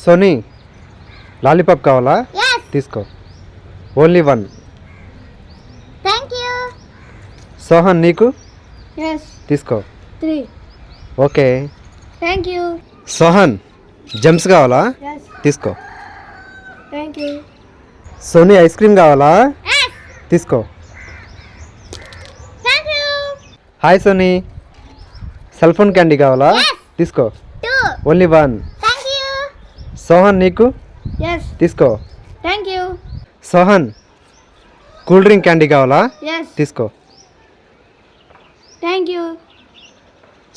Sony lollipop కావాలా? Yes. తీసుకో. Only 1. Thank you. Sohan నీకు? Yes. తీసుకో. 3. Okay. Thank you. Sohan Gems కావాలా? Yes. తీసుకో. Thank you. Soni ice cream కావాలా? Yes. తీసుకో. Thank you. Hi Soni cell phone candy కావాలా? Yes. తీసుకో. 2. ఓన్లీ 1. Thank you. సోహన్ నీకు? Yes. తీసుకో. Thank you. Sohan cool drink candy కావాలా? Yes. తీసుకో. Thank you.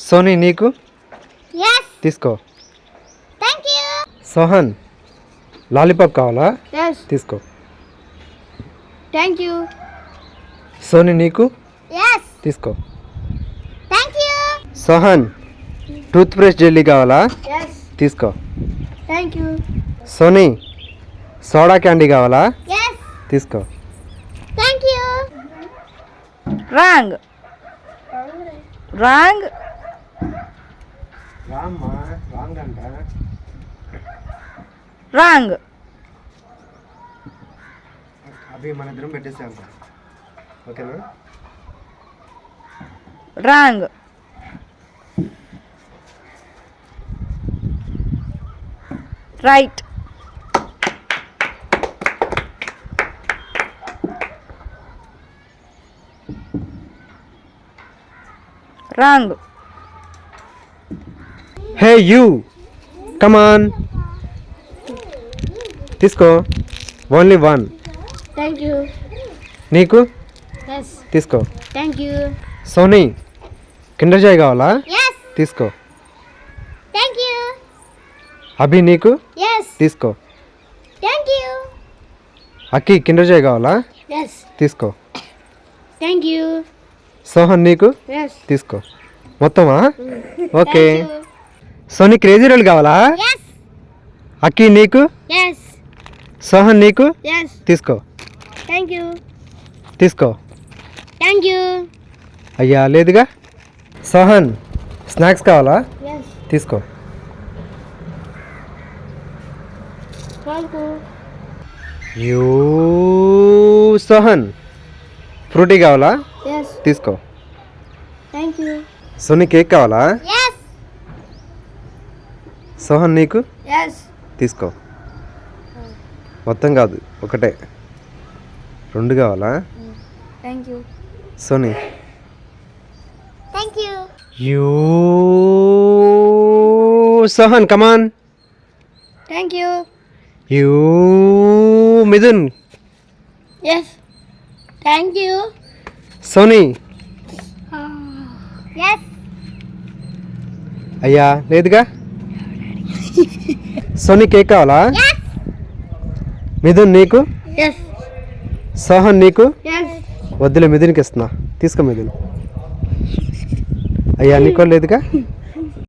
సోనీ నీకు? Yes. తీసుకో. Thank you. సోహన్ లాలీపాప్ కావాలా? Yes. తీసుకో. Thank you. సోనీ నీకు? Yes. తీసుకో. Thank you. Sohan tooth brush jelly కావాలా? Yes. తీసుకో. Thank you. Soni soda candy కావాలా? Yes. తీసుకో. Thank you. Wrong. Wrong. Wrong. అవి మన ఇద్దరం పెట్టేసాం. ఓకేనా? Wrong. Right. Wrong. Hey you come on తీసుకో. ఓన్లీ 1. Thank you. నీకు? Yes. తీసుకో. Thank you. Soni Kinder Joy కావాలా? Yes. తీసుకో. Thank you. అభి నీకు? Yes. తీసుకో. Thank you. Akki Kinder Joy కావాలా? Yes. తీసుకో. Thank you. సోహన్ నీకు? Yes. తీసుకో. మొత్తమా? Okay. Thank you. Soni crazy roll కావాలా? Yes. అక్కి నీకు? Yes. సోహన్ నీకు? Yes. తీసుకో. Thank you. తీసుకో. Thank you. అయ్యా లేదుగా. సోహన్ స్నాక్స్ కావాలా? Yes. తీసుకో. Thank you. You Sohan Frooti కావాలా? Yes. తీసుకో. Thank you. సోనీ కేక్ కావాలా? Yes. సోహన్ నీకు? Yes. తీసుకో. మొత్తం కాదు ఒకటే. 2 కావాలా? Thank you. Soni Thank you. You Sohan come on. Thank you. You Mithun. Yes. Thank you. Soni Yes. అయ్యా లేదుగా. సోనీ కేక్ కావాలా? Yes. మిథున్ నీకు? Yes. సోహన్ నీకు? Yes. వద్దులే మిథున్కి ఇస్తున్నా. తీసుకో మిథున్. అయ్యా నీకో లేదుగా.